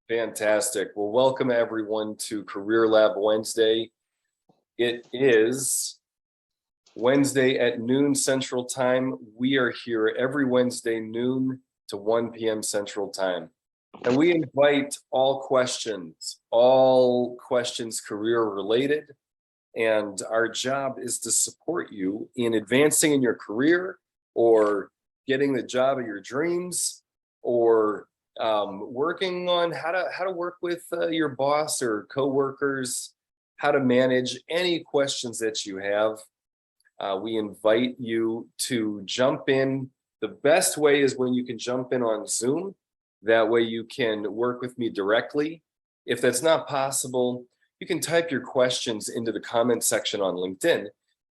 Fantastic. Well, welcome everyone to Career Lab Wednesday. It is Wednesday at noon Central Time. We are here every Wednesday noon to 1 p.m. Central Time. And we invite all questions career related. And our job is to support you in advancing in your career or getting the job of your dreams or working on how to work with your boss or coworkers, how to manage any questions that you have. We invite you to jump in. The best way is when you can jump in on Zoom. That way you can work with me directly. If that's not possible, you can type your questions into the comment section on LinkedIn,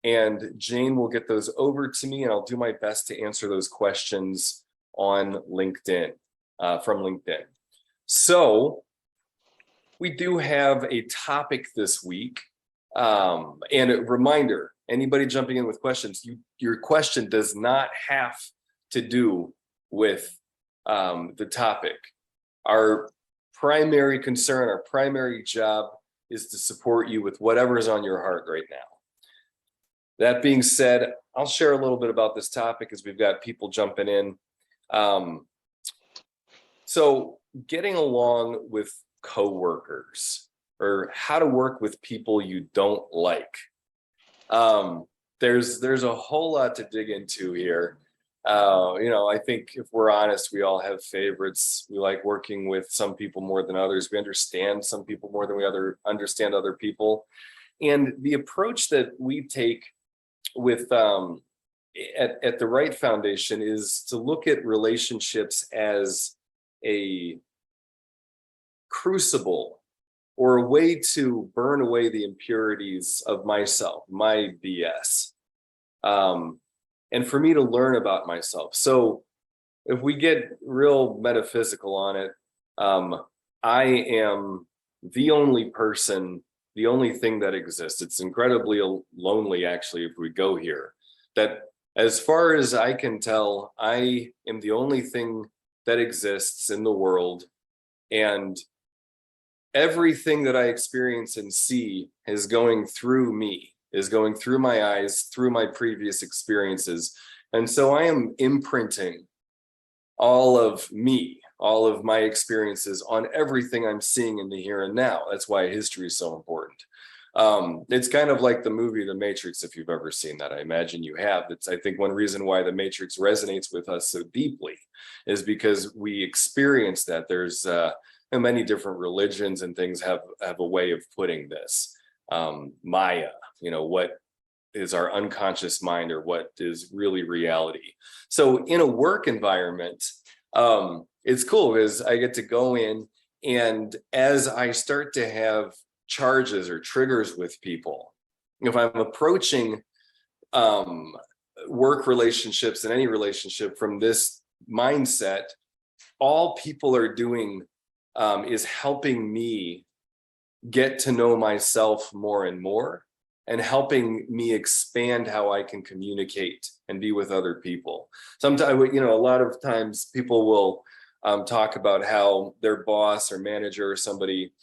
and Jane will get those over to me, and I'll do my best to answer those questions on LinkedIn. From LinkedIn. So we do have a topic this week. And a reminder, anybody jumping in with questions, your question does not have to do with the topic. Our primary concern, our primary job is to support you with whatever is on your heart right now. That being said, I'll share a little bit about this topic as we've got people jumping in. So getting along with coworkers or how to work with people you don't like. There's a whole lot to dig into here. I think if we're honest, we all have favorites. We like working with some people more than others. We understand some people more than we understand other people. And the approach that we take with at the Right Foundation is to look at relationships as a crucible or a way to burn away the impurities of myself, my BS, and for me to learn about myself. So if we get real metaphysical on it, I am the only person, the only thing that exists. It's incredibly lonely, actually, if we go here, that as far as I can tell, I am the only thing that exists in the world, and everything that I experience and see is going through me, is going through my eyes, through my previous experiences. And so I am imprinting all of me, all of my experiences on everything I'm seeing in the here and now. That's why history is so important. It's kind of like the movie The Matrix, if you've ever seen that. I imagine you have. It's, I think, one reason why The Matrix resonates with us so deeply is because we experience that. There's many different religions and things have a way of putting this. Maya, what is our unconscious mind or what is really reality. So in a work environment, it's cool because I get to go in, and as I start to have charges or triggers with people, if I'm approaching work relationships and any relationship from this mindset, all people are doing is helping me get to know myself more and more, and helping me expand how I can communicate and be with other people. Sometimes, a lot of times people will talk about how their boss or manager or somebody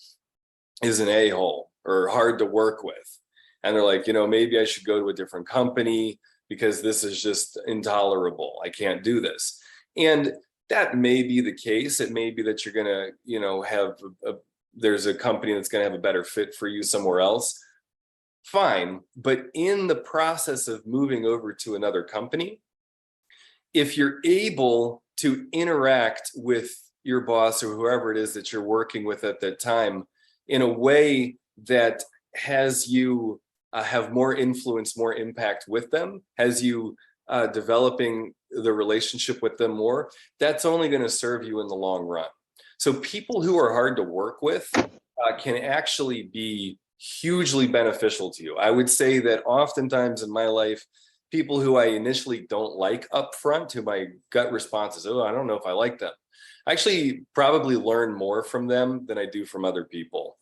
is an a-hole or hard to work with. And they're like, maybe I should go to a different company because this is just intolerable. I can't do this. And that may be the case. It may be that you're going to there's a company that's going to have a better fit for you somewhere else. Fine. But in the process of moving over to another company, if you're able to interact with your boss or whoever it is that you're working with at that time in a way that has you have more influence, more impact with them, has you developing the relationship with them more, that's only going to serve you in the long run. So people who are hard to work with can actually be hugely beneficial to you. I would say that oftentimes in my life, people who I initially don't like up front, who my gut response is, oh, I don't know if I like them, I actually probably learn more from them than I do from other people.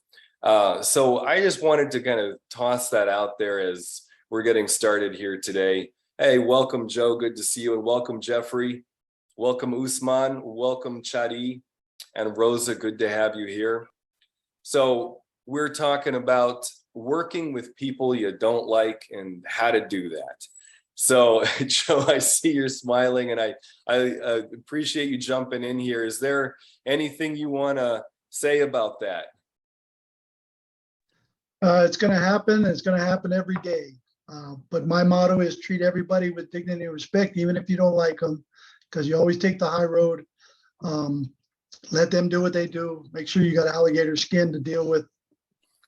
So I just wanted to kind of toss that out there as we're getting started here today. Hey, welcome, Joe. Good to see you. And welcome, Jeffrey. Welcome, Usman. Welcome, Chadi. And Rosa, good to have you here. So we're talking about working with people you don't like and how to do that. So Joe, I see you're smiling, and I appreciate you jumping in here. Is there anything you want to say about that? It's going to happen. It's going to happen every day. But my motto is treat everybody with dignity and respect, even if you don't like them, because you always take the high road. Let them do what they do. Make sure you got alligator skin to deal with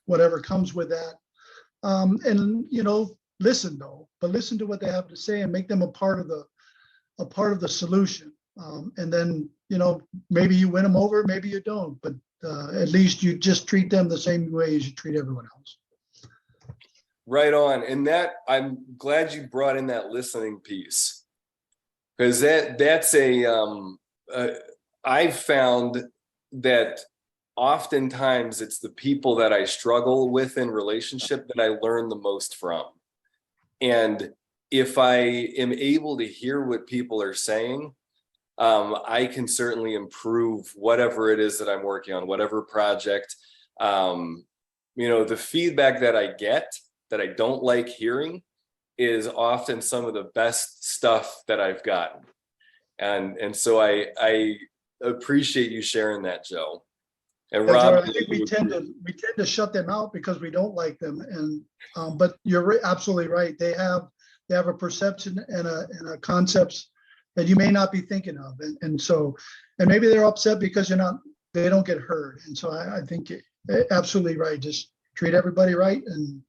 whatever comes with that. And listen though, but listen to what they have to say and make them a part of the solution. And then maybe you win them over, maybe you don't, but at least you just treat them the same way as you treat everyone else. Right on. And that, I'm glad you brought in that listening piece, because that's I've found that oftentimes it's the people that I struggle with in relationship that I learn the most from. And if I am able to hear what people are saying, I can certainly improve whatever it is that I'm working on, whatever project. The feedback that I get that I don't like hearing is often some of the best stuff that I've gotten. And so I appreciate you sharing that, Joe. And Rob, I think we tend to shut them out because we don't like them. And but you're absolutely right. They have a perception and a concepts that you may not be thinking of, and maybe they're upset because they don't get heard. And so I think absolutely right. Just treat everybody right, and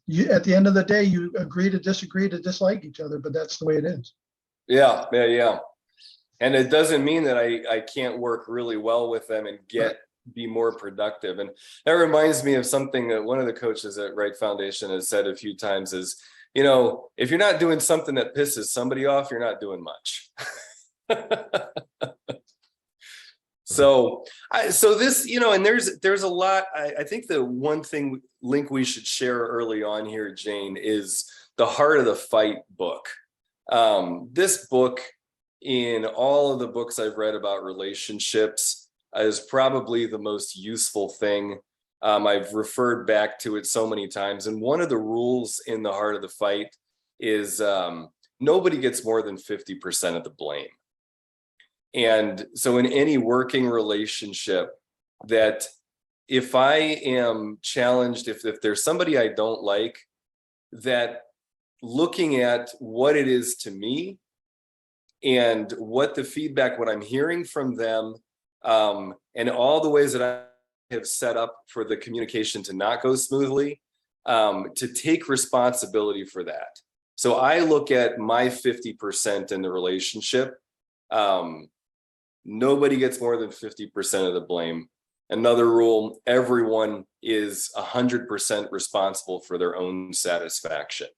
you, at the end of the day, you agree to disagree to dislike each other, but that's the way it is. Yeah. And it doesn't mean that I can't work really well with them and be more productive. And that reminds me of something that one of the coaches at Wright Foundation has said a few times is, if you're not doing something that pisses somebody off, you're not doing much. So this, and there's a lot. I think the one link we should share early on here, Jane, is the Heart of the Fight book. This book, in all of the books I've read about relationships, is probably the most useful thing. I've referred back to it so many times. And one of the rules in the Heart of the Fight is nobody gets more than 50% of the blame. And so in any working relationship, that if I am challenged, if there's somebody I don't like, that looking at what it is to me and what the feedback, what I'm hearing from them, and all the ways that I have set up for the communication to not go smoothly, to take responsibility for that. So I look at my 50% in the relationship. Nobody gets more than 50% of the blame. Another rule, everyone is 100% responsible for their own satisfaction.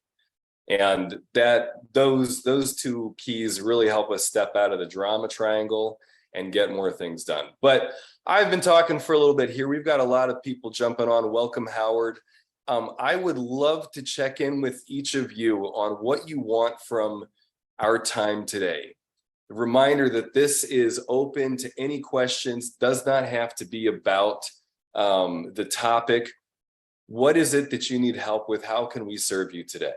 And those two keys really help us step out of the drama triangle and get more things done. But I've been talking for a little bit here. We've got a lot of people jumping on. Welcome, Howard. I would love to check in with each of you on what you want from our time today. A reminder that this is open to any questions, does not have to be about the topic. What is it that you need help with? How can we serve you today?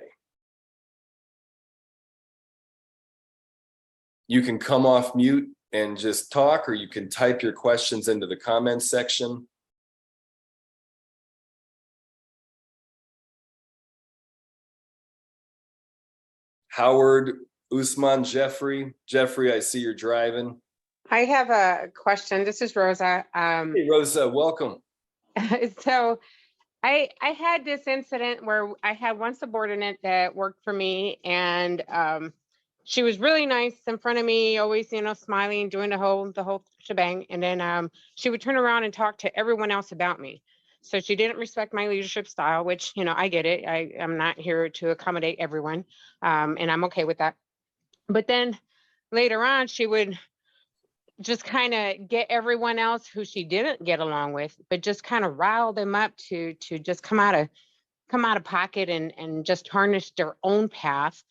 You can come off mute and just talk, or you can type your questions into the comments section. Howard, Usman, Jeffrey, I see you're driving. I have a question. This is Rosa. Hey, Rosa, welcome. So I had this incident where I had one subordinate that worked for me, and she was really nice in front of me, always, smiling, doing the whole shebang. And then she would turn around and talk to everyone else about me. So she didn't respect my leadership style, which, I get it. I'm not here to accommodate everyone, and I'm okay with that. But then later on, she would just kind of get everyone else who she didn't get along with, but just kind of rile them up to just come out of pocket and just tarnish their own path.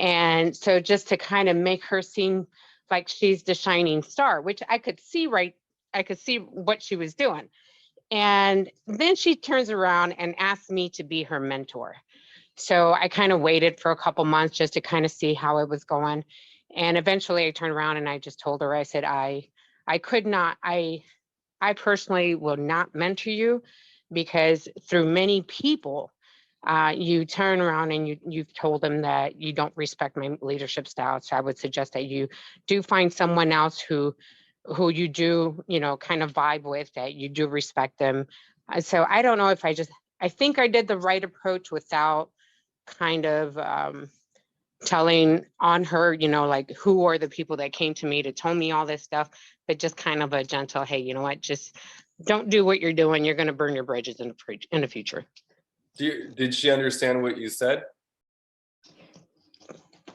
And so just to kind of make her seem like she's the shining star, which I could see what she was doing. And then she turns around and asks me to be her mentor. So I kind of waited for a couple months just to kind of see how it was going. And eventually I turned around and I just told her, I said, I could not, I personally will not mentor you, because through many people, you turn around and you've told them that you don't respect my leadership style. So I would suggest that you do find someone else who you do, kind of vibe with, that you do respect them. So I don't know if I think I did the right approach without kind of telling on her, like who are the people that came to me to tell me all this stuff, but just kind of a gentle, hey, you know what, just don't do what you're doing. You're going to burn your bridges in the future. Did she understand what you said?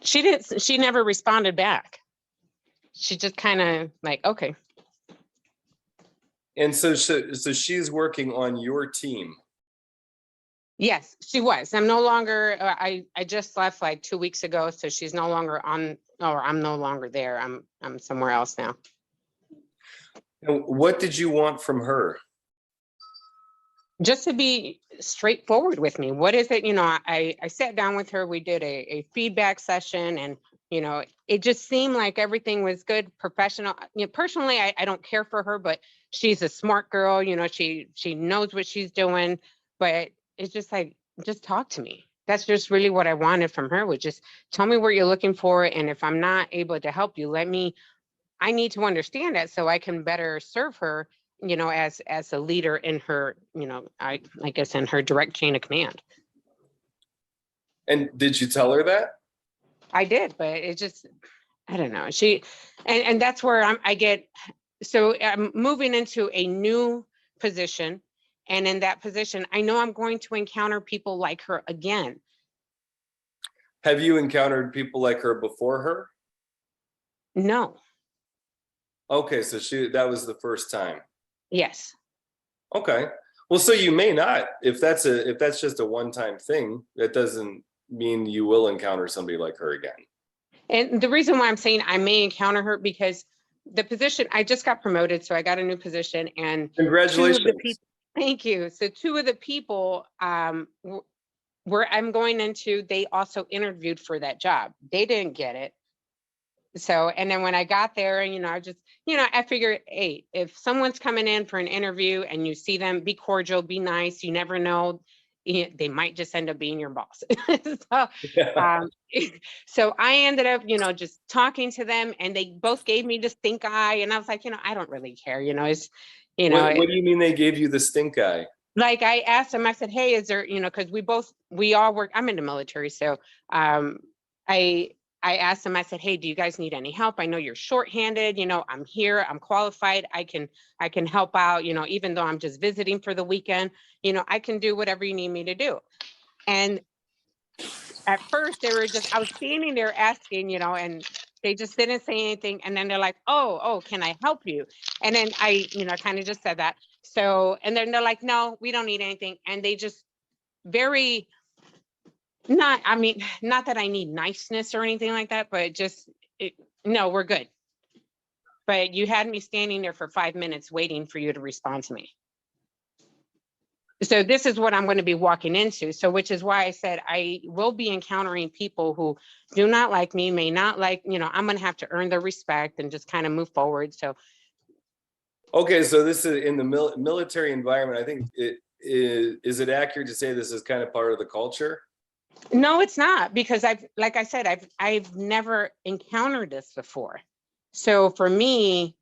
She didn't. She never responded back. She just kind of like, okay. And so she's working on your team. Yes, she was. I'm no longer, I just left like 2 weeks ago. So she's no longer on, or I'm no longer there. I'm somewhere else now. And what did you want from her? Just to be straightforward with me. What is it? I sat down with her. We did a feedback session, and, it just seemed like everything was good, professional. Personally, I don't care for her, but she's a smart girl. She knows what she's doing, but it's just like, just talk to me. That's just really what I wanted from her, was just tell me what you're looking for. And if I'm not able to help you, I need to understand that so I can better serve her, as a leader in her, I guess in her direct chain of command. And did you tell her that? I did, but it just, I don't know. And that's where I'm moving into a new position. And in that position, I know I'm going to encounter people like her again. Have you encountered people like her before her? No. Okay, so that was the first time. Yes. Okay. Well, so you may not, if that's just a one-time thing, that doesn't mean you will encounter somebody like her again. And the reason why I'm saying I may encounter her, because the position, I just got promoted, so I got a new position, and Congratulations. Thank you. So 2 of the people where I'm going into, they also interviewed for that job. They didn't get it. So, and then when I got there, I figured, hey, if someone's coming in for an interview and you see them, be cordial, be nice. You never know, they might just end up being your boss. So I ended up, just talking to them, and they both gave me the stink eye, and I was like, I don't really care. It's, what do you mean they gave you the stink eye? Like I asked them, I said, hey, is there, because we all work, I'm in the military. So I asked them, I said, hey, do you guys need any help? I know you're shorthanded, I'm here, I'm qualified. I can help out, even though I'm just visiting for the weekend, I can do whatever you need me to do. And at first I was standing there asking, and they just didn't say anything. And then they're like, oh, can I help you? And then I kind of just said that. So, and then they're like, no, we don't need anything. And they just not that I need niceness or anything like that, but just, no, we're good. But you had me standing there for 5 minutes waiting for you to respond to me. So this is what I'm going to be walking into. So, which is why I said I will be encountering people who do not like me, may not like, I'm going to have to earn their respect and just kind of move forward. So. Okay, so this is in the military environment. I think is it accurate to say this is kind of part of the culture? No, it's not, because like I said, I've never encountered this before. So for me,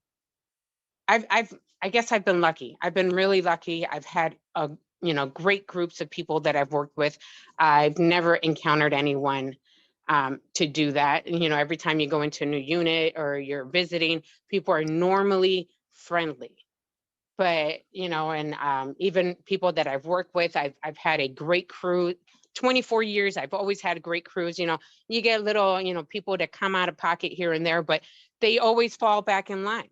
I guess I've been lucky. I've been really lucky. I've had great groups of people that I've worked with. I've never encountered anyone to do that. Every time you go into a new unit or you're visiting, people are normally friendly. But, and even people that I've worked with, I've had a great crew. 24 years, I've always had great crews. You get little, people that come out of pocket here and there, but they always fall back in line.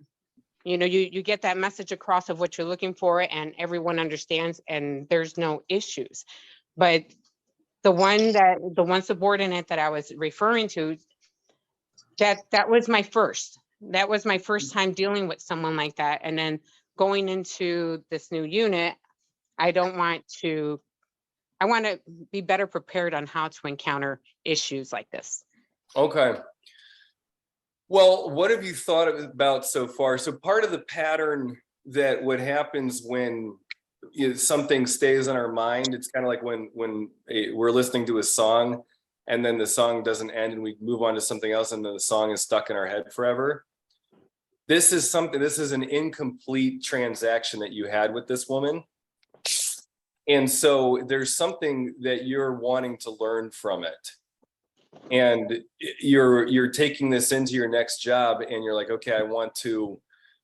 You get that message across of what you're looking for, and everyone understands, and there's no issues. But the one subordinate that I was referring to, that was my first. That was my first time dealing with someone like that. And then going into this new unit, I want to be better prepared on how to encounter issues like this. Okay. Well, what have you thought about so far? So part of the pattern that what happens when something stays on our mind, it's kind of like when we're listening to a song and then the song doesn't end and we move on to something else and then the song is stuck in our head forever. This is an incomplete transaction that you had with this woman. And so there's something that you're wanting to learn from it. And you're taking this into your next job and you're like, okay, I want to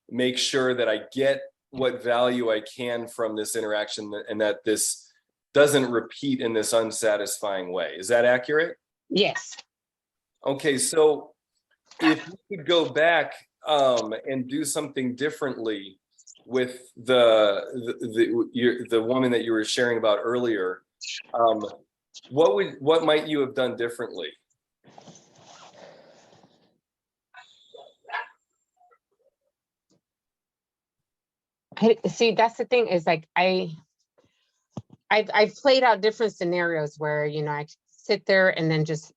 make sure that I get what value I can from this interaction and that this doesn't repeat in this unsatisfying way. Is that accurate? Yes. Okay, so if you could go back and do something differently with the woman that you were sharing about earlier, what might you have done differently? See, that's the thing is like I've played out different scenarios where, you know, I sit there and then just,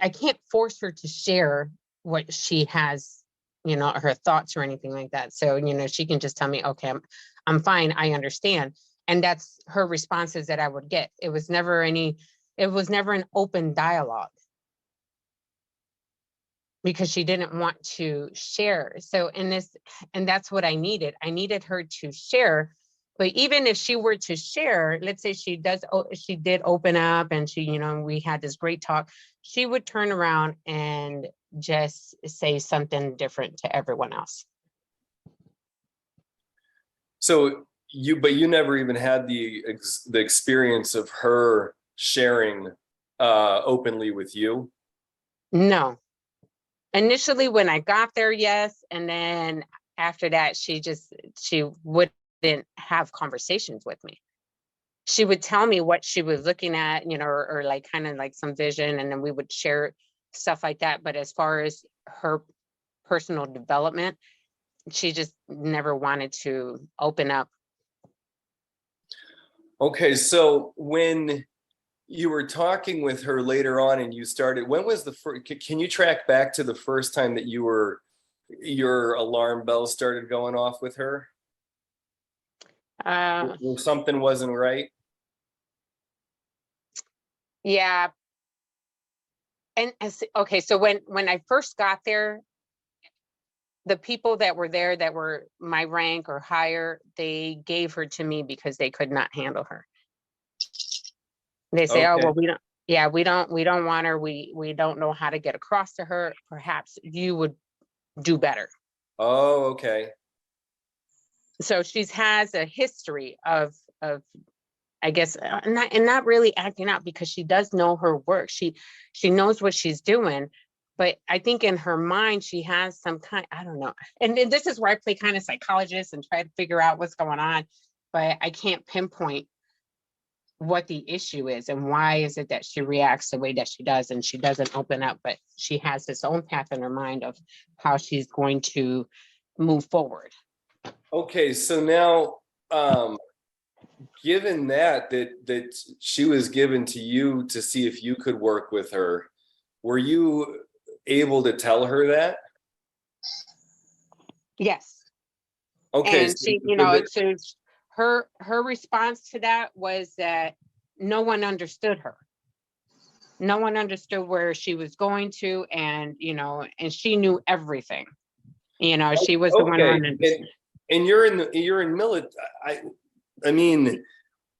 I can't force her to share what she has, you know, her thoughts or anything like that. So, you know, she can just tell me, okay, I'm fine, I understand. And that's her responses that I would get. It was never an open dialogue because she didn't want to share. So and that's what I needed. I needed her to share. But even if she were to share, let's say she did open up and she, you know, we had this great talk, she would turn around and just say something different to everyone else. So you never even had the experience of her sharing openly with you? No. Initially, when I got there, yes. And then after that, she wouldn't have conversations with me. She would tell me what she was looking at, you know, or like kind of like some vision, and then we would share stuff like that. But as far as her personal development, she just never wanted to open up. Okay, so when you were talking with her later on and you started, when was the first, can you track back to the first time that your alarm bells started going off with her? When something wasn't right? Yeah. And okay, so when I first got there, the people that were there that were my rank or higher, they gave her to me because they could not handle her. They say, oh, well, we don't want her. We don't know how to get across to her. Perhaps you would do better. Oh, okay. So she has a history of I guess, not really acting out because she does know her work. She knows what she's doing, but I think in her mind, she has some kind, I don't know. And this is where I play kind of psychologist and try to figure out what's going on, but I can't pinpoint what the issue is and why is it that she reacts the way that she does and she doesn't open up, but she has this own path in her mind of how she's going to move forward. Okay, so now, given that she was given to you to see if you could work with her, were you able to tell her that? Yes. Okay. And she, you know, so her response to that was that no one understood her. No one understood where she was going to, and you know, and she knew everything. You know, she was the one running. And you're in military. I mean,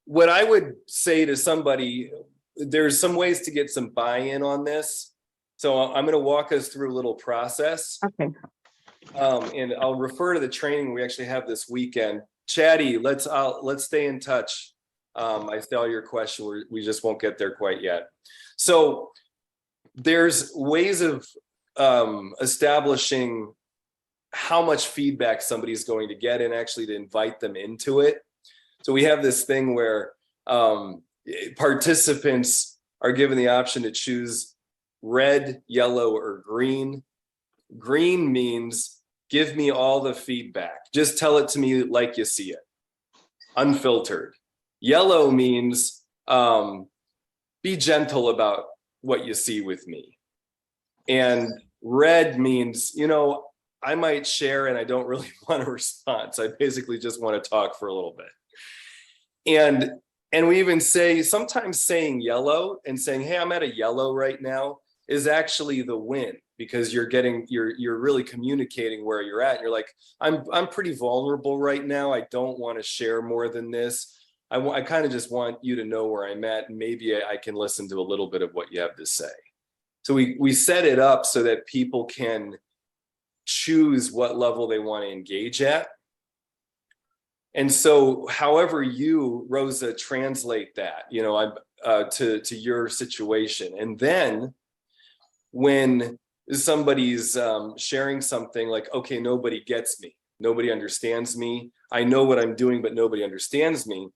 what I would say to somebody, there's some ways to get some buy-in on this. So I'm going to walk us through a little process. Okay. And I'll refer to the training we actually have this weekend. Chatty, let's stay in touch. I saw your question. We just won't get there quite yet. So there's ways of establishing how much feedback somebody's going to get and actually to invite them into it. So we have this thing where participants are given the option to choose red, yellow, or green. Green means give me all the feedback. Just tell it to me like you see it, unfiltered. Yellow means be gentle about what you see with me. And red means, you know, I might share and I don't really want a response. I basically just want to talk for a little bit. And we even say, sometimes saying yellow and saying, hey, I'm at a yellow right now is actually the win, because you're really communicating where you're at. And you're like, I'm pretty vulnerable right now. I don't want to share more than this. I kind of just want you to know where I'm at, and maybe I can listen to a little bit of what you have to say. So we set it up so that people can choose what level they want to engage at. And so however you, Rosa, translate that, you know, to your situation. And then when somebody's sharing something like, okay, nobody gets me, nobody understands me, I know what I'm doing, but nobody understands me,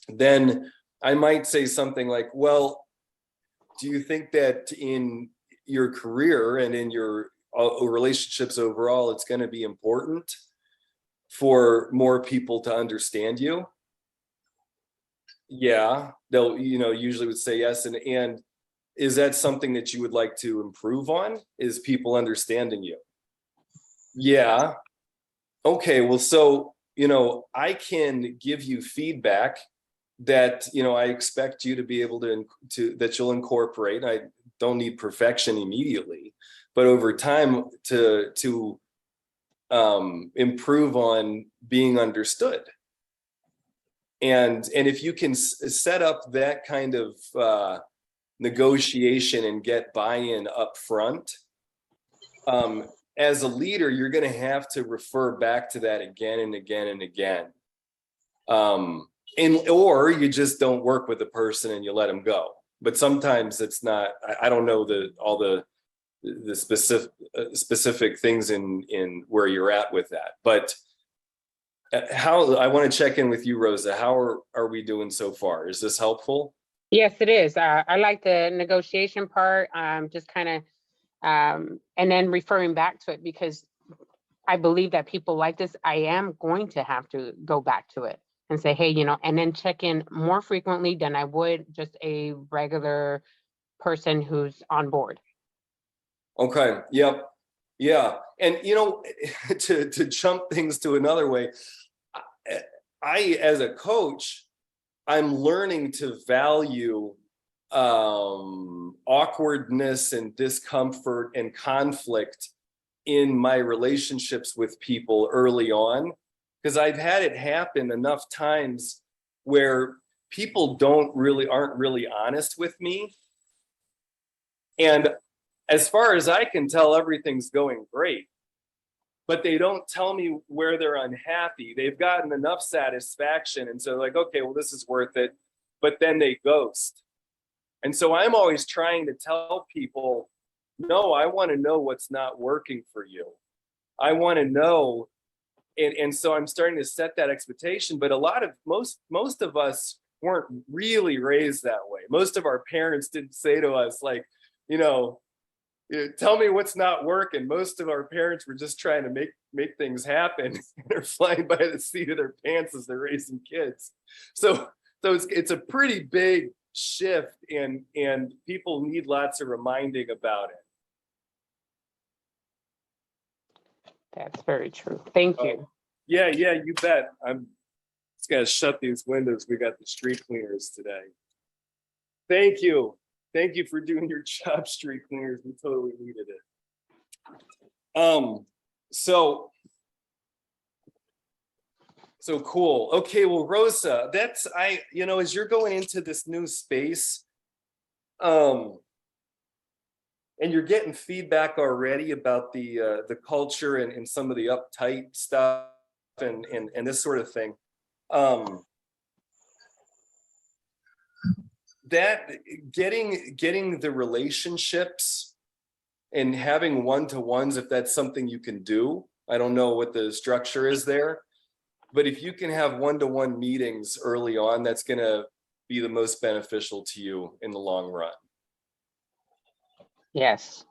then I might say something like, well, do you think that in your career and in your relationships overall, it's going to be important for more people to understand you? Yeah, they'll, you know, usually would say yes. And is that something that you would like to improve on? Is people understanding you? Yeah. Okay, well, so, you know, I can give you feedback that, you know, I expect you to be able to that you'll incorporate. I don't need perfection immediately, but over time to improve on being understood. And if you can set up that kind of negotiation and get buy-in up front, as a leader, you're going to have to refer back to that again and again and again. Or you just don't work with the person and you let them go. But sometimes it's not, I don't know all the specific things in where you're at with that. But how, I want to check in with you, Rosa. How are we doing so far? Is this helpful? Yes, it is. I like the negotiation part, just kind of, and then referring back to it, because I believe that people like this, I am going to have to go back to it and say, hey, you know, and then check in more frequently than I would just a regular person who's on board. Okay. Yep. Yeah. And, you know, to jump things to another way, I, as a coach, I'm learning to value awkwardness and discomfort and conflict in my relationships with people early on, because I've had it happen enough times where people aren't really honest with me. And as far as I can tell, everything's going great, but they don't tell me where they're unhappy. They've gotten enough satisfaction. And so like, okay, well, this is worth it. But then they ghost. And so I'm always trying to tell people, no, I want to know what's not working for you. I want to know. And so I'm starting to set that expectation. But most of us weren't really raised that way. Most of our parents didn't say to us, like, you know, tell me what's not working. Most of our parents were just trying to make things happen. They're flying by the seat of their pants as they're raising kids. So it's a pretty big shift, and people need lots of reminding about it. That's very true. Thank you. Yeah, you bet. I'm just gonna shut these windows. We got the street cleaners today. Thank you. Thank you for doing your job, street cleaners. We totally needed it. So cool. Okay, well, Rosa, you know, as you're going into this new space, and you're getting feedback already about the culture and some of the uptight stuff and this sort of thing. That getting the relationships and having one-to-ones, if that's something you can do. I don't know what the structure is there, but if you can have one-to-one meetings early on, that's going to be the most beneficial to you in the long run. Yes.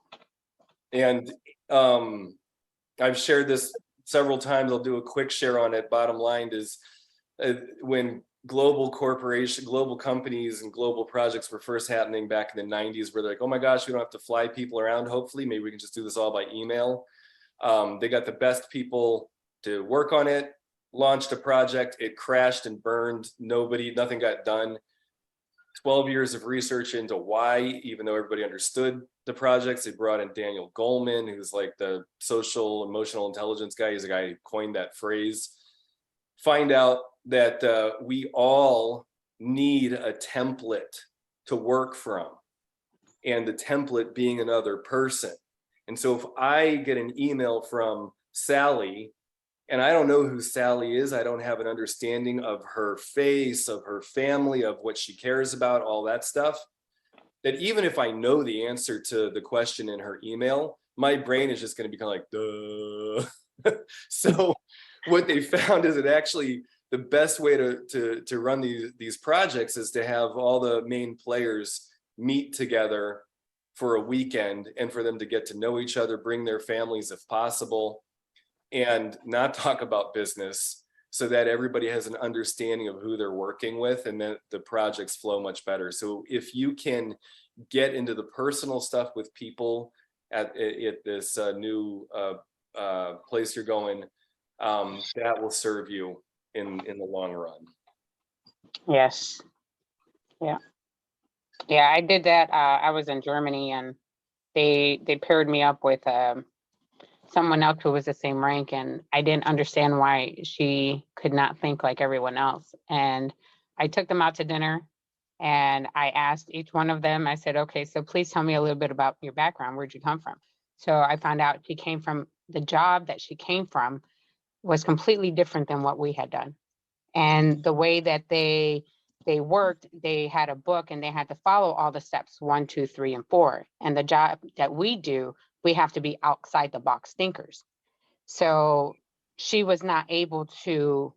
And I've shared this several times. I'll do a quick share on it. Bottom line is when global companies and global projects were first happening back in the 90s, where they're like, oh my gosh, we don't have to fly people around. Hopefully, maybe we can just do this all by email. They got the best people to work on it, launched a project, it crashed and burned. Nothing got done. 12 years of research into why, even though everybody understood the projects. They brought in Daniel Goleman, who's like the social emotional intelligence guy. He's the guy who coined that phrase. Find out that we all need a template to work from, and the template being another person. And so if I get an email from Sally and I don't know who Sally is, I don't have an understanding of her face, of her family, of what she cares about, all that stuff, that even if I know the answer to the question in her email, my brain is just going to become like, duh. So what they found is that actually the best way to run these projects is to have all the main players meet together for a weekend, and for them to get to know each other, bring their families if possible, and not talk about business, so that everybody has an understanding of who they're working with, and then the projects flow much better. So if you can get into the personal stuff with people at this new place you're going, that will serve you in the long run. Yes. Yeah. Yeah, I did that. I was in Germany, and they paired me up with someone else who was the same rank, and I didn't understand why she could not think like everyone else. And I took them out to dinner, and I asked each one of them, I said, okay, so please tell me a little bit about your background. Where'd you come from? So I found out she came from, the job that she came from was completely different than what we had done. And the way that they worked, they had a book and they had to follow all the steps 1, 2, 3, and 4. And the job that we do, we have to be outside the box thinkers. So she was not able to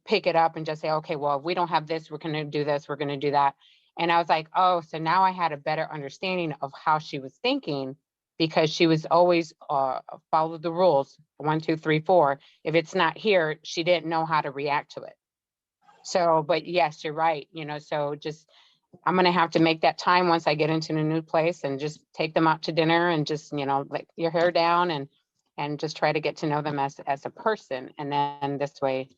pick it up and just say, okay, well, if we don't have this, we're going to do this, we're going to do that. And I was like, oh, so now I had a better understanding of how she was thinking, because she was always follow the rules 1, 2, 3, 4. If it's not here, she didn't know how to react to it. So, but yes, you're right. So just, I'm going to have to make that time once I get into a new place, and just take them out to dinner, and just, let your hair down, and just try to get to know them as a person. And then this way,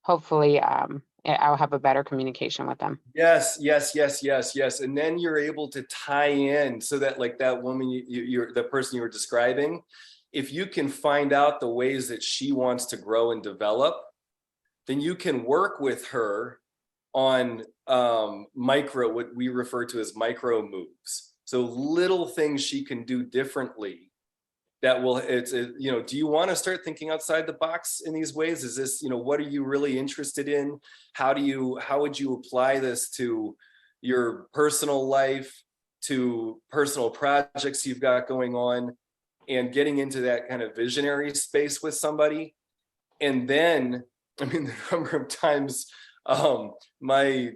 hopefully, I'll have a better communication with them. Yes. And then you're able to tie in, so that like that woman, you're the person you were describing, if you can find out the ways that she wants to grow and develop, then you can work with her on what we refer to as micro moves. So little things she can do differently that will, do you want to start thinking outside the box in these ways? Is this, what are you really interested in? How would you apply this to your personal life, to personal projects you've got going on, and getting into that kind of visionary space with somebody? And then, the number of times my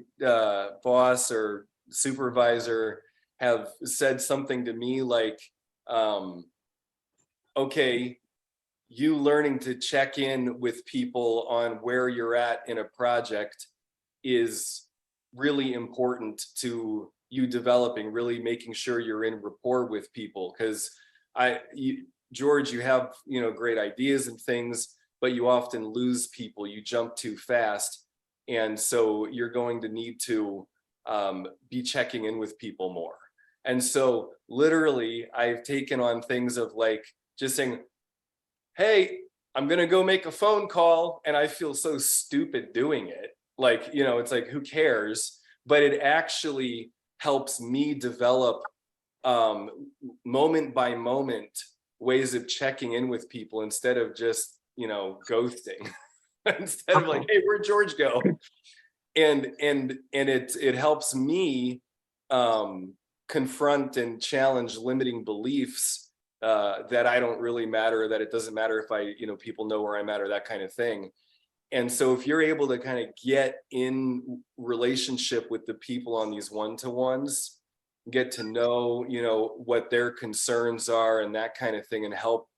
boss or supervisor have said something to me like, okay, you learning to check in with people on where you're at in a project is really important to you developing, really making sure you're in rapport with people. Because George, you have great ideas and things, but you often lose people. You jump too fast, and so you're going to need to be checking in with people more. And so literally, I've taken on things of like just saying, hey, I'm gonna go make a phone call, and I feel so stupid doing it. Like, it's like, who cares? But it actually helps me develop moment by moment ways of checking in with people, instead of just ghosting. Instead of like, hey, where'd George go? And it helps me confront and challenge limiting beliefs that I don't really matter, that it doesn't matter if people know where I'm at, or that kind of thing. And so if you're able to kind of get in relationship with the people on these one-to-ones, get to know, what their concerns are and that kind of thing, and help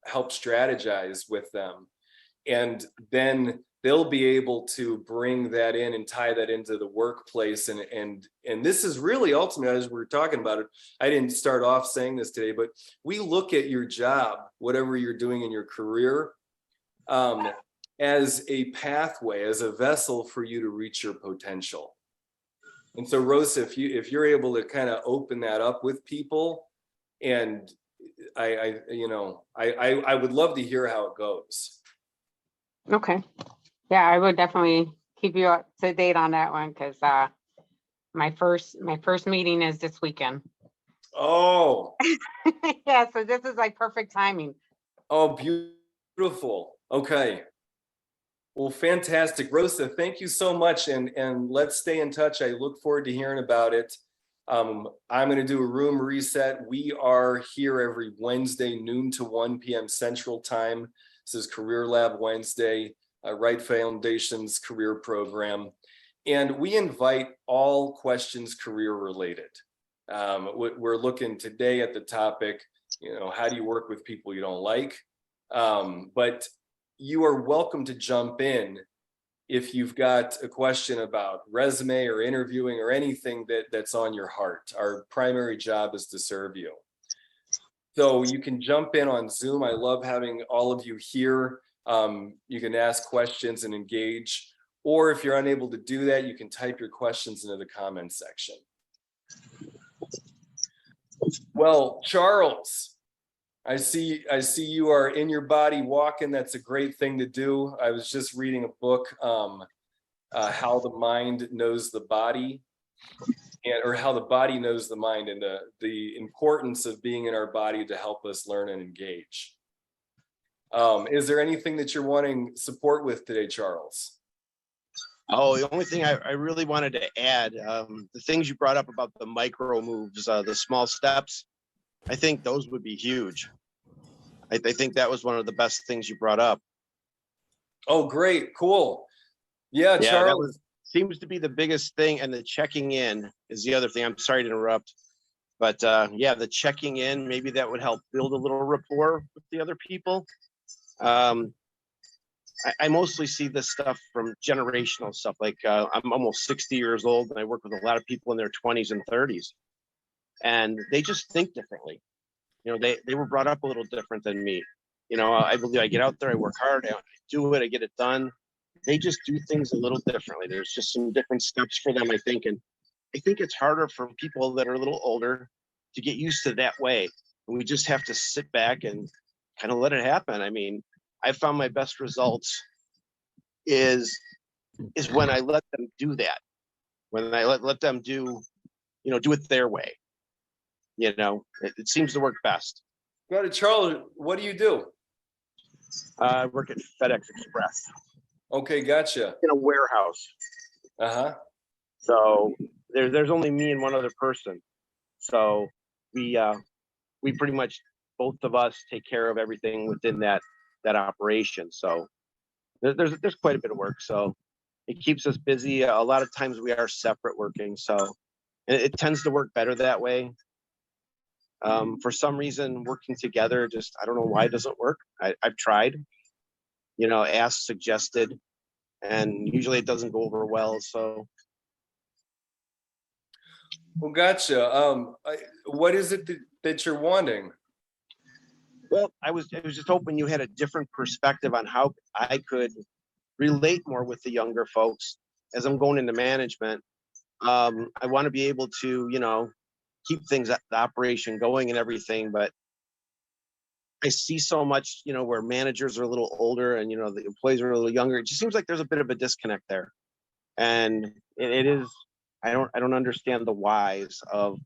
help strategize with them. And then they'll be able to bring that in and tie that into the workplace. And this is really ultimately, as we're talking about it, I didn't start off saying this today, but we look at your job, whatever you're doing in your career, as a pathway, as a vessel for you to reach your potential. And so, Rosa, if you're able to kind of open that up with people, and I would love to hear how it goes. Okay. Yeah, I would definitely keep you up to date on that one, because my first meeting is this weekend. Oh. Yeah, so this is like perfect timing. Oh, beautiful. Okay. Well, fantastic. Rosa, thank you so much. And let's stay in touch. I look forward to hearing about it. I'm going to do a room reset. We are here every Wednesday, noon to 1 p.m. Central Time. This is Career Lab Wednesday, Right Foundation's career program. And we invite all questions career related. We're looking today at the topic, how do you work with people you don't like? But you are welcome to jump in if you've got a question about resume or interviewing or anything that's on your heart. Our primary job is to serve you. So you can jump in on Zoom. I love having all of you here. You can ask questions and engage, or if you're unable to do that, you can type your questions into the comments section. Well, Charles, I see you are in your body walking. That's a great thing to do. I was just reading a book, How the Mind Knows the Body, or How the Body Knows the Mind, and the importance of being in our body to help us learn and engage. Is there anything that you're wanting support with today, Charles? Oh, the only thing I really wanted to add, the things you brought up about the micro moves, the small steps, I think those would be huge. I think that was one of the best things you brought up. Oh, great. Cool. Yeah, Charles. That seems to be the biggest thing. And the checking in is the other thing. I'm sorry to interrupt. But yeah, the checking in, maybe that would help build a little rapport with the other people. I mostly see this stuff from generational stuff. Like I'm almost 60 years old, and I work with a lot of people in their 20s and 30s. And they just think differently. They were brought up a little different than me. I believe I get out there, I work hard, I do it, I get it done. They just do things a little differently. There's just some different steps for them, I think. And I think it's harder for people that are a little older to get used to that way. And we just have to sit back and kind of let it happen. I mean, I found my best results is when I let them do that. When I let them do it their way. It seems to work best. Go to Charles. What do you do? I work at FedEx Express. Okay, gotcha. In a warehouse. So there's only me and one other person. So we pretty much, both of us, take care of everything within that operation. So there's quite a bit of work. So it keeps us busy. A lot of times we are separate working. So it tends to work better that way. For some reason, working together, I don't know why it doesn't work. I've tried, asked, suggested, and usually it doesn't go over well. So. Well, gotcha. What is it that you're wanting? Well, I was just hoping you had a different perspective on how I could relate more with the younger folks as I'm going into management. I want to be able to, keep things at the operation going and everything, but I see so much, where managers are a little older and, the employees are a little younger. It just seems like there's a bit of a disconnect there. And it is, I don't understand the whys of,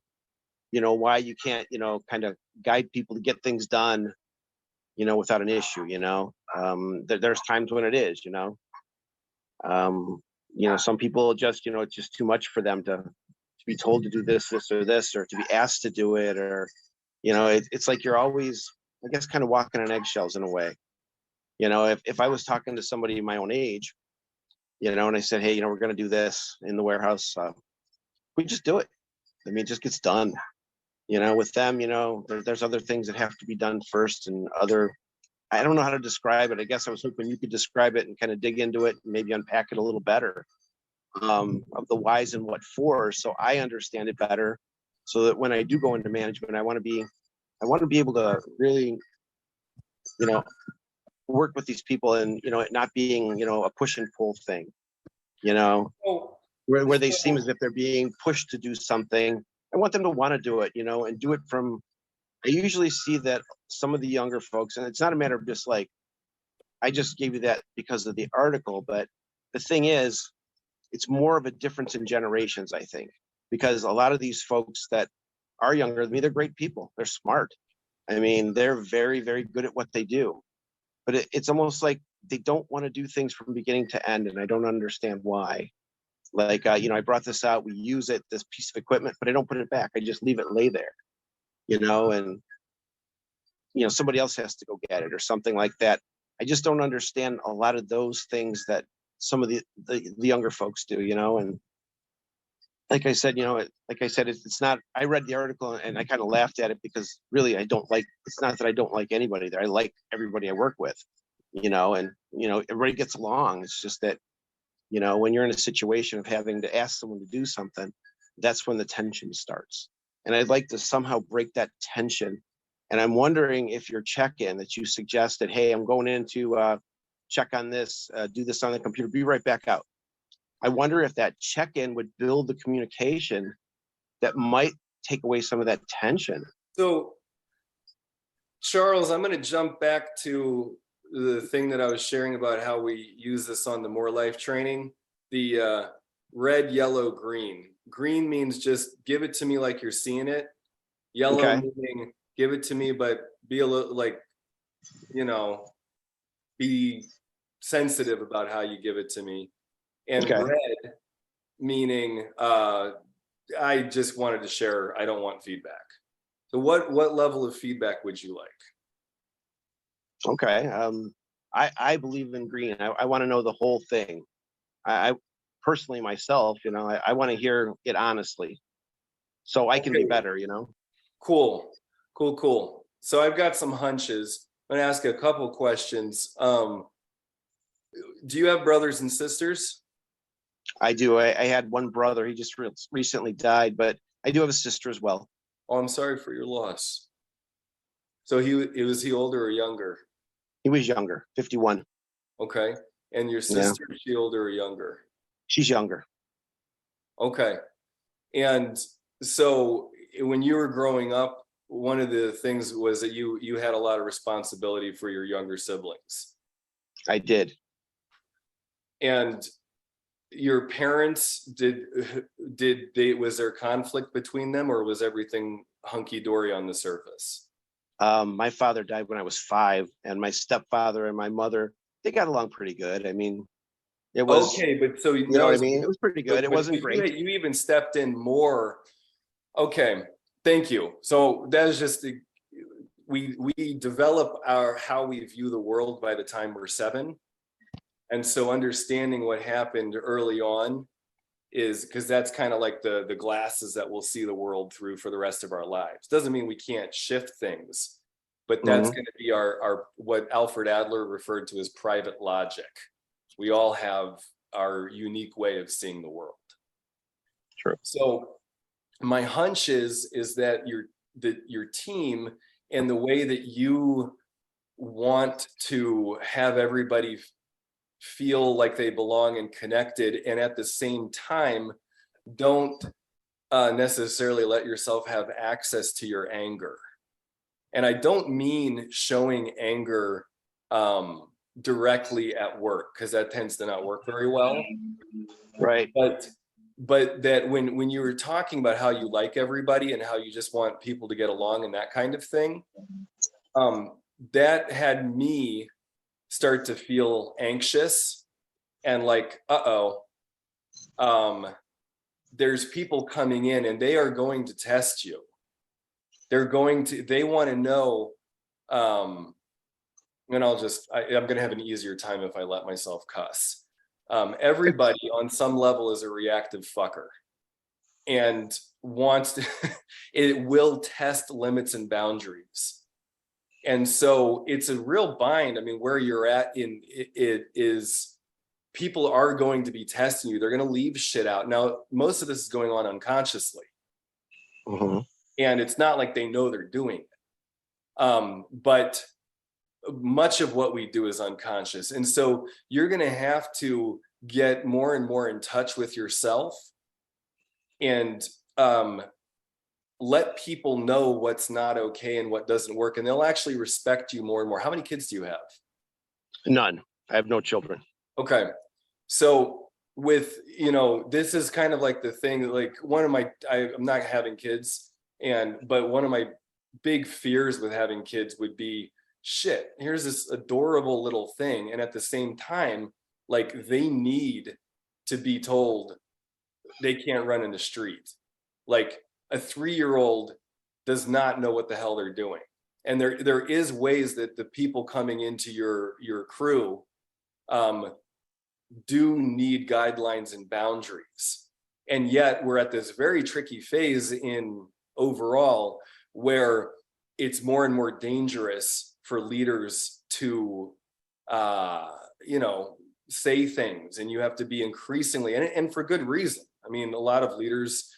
why you can't, kind of guide people to get things done, without an issue, there's times when it is, some people just, it's just too much for them to be told to do this or this, or to be asked to do it, or, it's like you're always, I guess, kind of walking on eggshells in a way. If I was talking to somebody my own age, and I said, hey, we're going to do this in the warehouse, we just do it. I mean, it just gets done. With them, there's other things that have to be done first, and other I don't know how to describe it. I guess I was hoping you could describe it and kind of dig into it and maybe unpack it a little better, of the whys and what for, so I understand it better, so that when I do go into management, I want to be able to really, you know, work with these people, and it not being, a push and pull thing, Oh, where they seem as if they're being pushed to do something. I want them to want to do it, and do it from. I usually see that some of the younger folks, and it's not a matter of just like, I just gave you that because of the article, but the thing is, it's more of a difference in generations, I think, because a lot of these folks that are younger than me, they're great people. They're smart. I mean, they're very, very good at what they do, but it's almost like they don't want to do things from beginning to end, and I don't understand why. Like, I brought this out, we use it, this piece of equipment, but I don't put it back. I just leave it lay there, and somebody else has to go get it or something like that. I just don't understand a lot of those things that some of the younger folks do, and like I said, it's not, I read the article and I kind of laughed at it because really it's not that I don't like anybody there. I like everybody I work with, and everybody gets along. It's just that, when you're in a situation of having to ask someone to do something, that's when the tension starts. And I'd like to somehow break that tension. And I'm wondering if your check-in that you suggested, hey, I'm going in to check on this, do this on the computer, be right back out. I wonder if that check-in would build the communication that might take away some of that tension. So, Charles, I'm going to jump back to the thing that I was sharing about how we use this on the More Life training. The red, yellow, green. Green means just give it to me like you're seeing it. Yellow Okay. meaning give it to me, but be a little like, be sensitive about how you give it to me. And Okay. red meaning I just wanted to share, I don't want feedback. So what level of feedback would you like? Okay. I believe in green. I want to know the whole thing. I personally myself, I want to hear it honestly, so I can be better. Cool. So I've got some hunches. I'm gonna ask a couple questions. Do you have brothers and sisters? I do. I had one brother. He just recently died, but I do have a sister as well. Oh, I'm sorry for your loss. So was he older or younger? He was younger, 51. Okay. And your sister, is she older or younger? She's younger. Okay. And so when you were growing up, one of the things was that you had a lot of responsibility for your younger siblings. I did. And your parents, was there conflict between them, or was everything hunky-dory on the surface? My father died when I was 5, and my stepfather and my mother, they got along pretty good. I mean, it was okay, but so you know what I mean? It was pretty good. It wasn't great. You even stepped in more. Okay, thank you. So that is just we develop how we view the world by the time we're 7. And so understanding what happened early on is because that's kind of like the glasses that we'll see the world through for the rest of our lives. Doesn't mean we can't shift things, but that's going to be our what Alfred Adler referred to as private logic. We all have our unique way of seeing the world. True. So my hunch is that your team and the way that you want to have everybody feel like they belong and connected, and at the same time don't necessarily let yourself have access to your anger. And I don't mean showing anger directly at work, because that tends to not work very well. Right. But that when you were talking about how you like everybody and how you just want people to get along and that kind of thing, that had me start to feel anxious and like, there's people coming in and they are going to test you. They want to know, and I'm going to have an easier time if I let myself cuss. Everybody on some level is a reactive fucker and wants to, it will test limits and boundaries. And so it's a real bind. I mean, where you're at in it is people are going to be testing you. They're going to leave shit out. Now, most of this is going on unconsciously. Mhm. And it's not like they know they're doing it. But much of what we do is unconscious. And so you're going to have to get more and more in touch with yourself and let people know what's not okay and what doesn't work. And they'll actually respect you more and more. How many kids do you have? None. I have no children. Okay. So with, this is kind of like the thing, like I'm not having kids, but one of my big fears with having kids would be, shit, here's this adorable little thing. And at the same time, like they need to be told they can't run in the street. Like a 3-year-old does not know what the hell they're doing. And there is ways that the people coming into your crew do need guidelines and boundaries. And yet we're at this very tricky phase in overall where it's more and more dangerous for leaders to, say things, and you have to be increasingly, and for good reason. I mean, a lot of leaders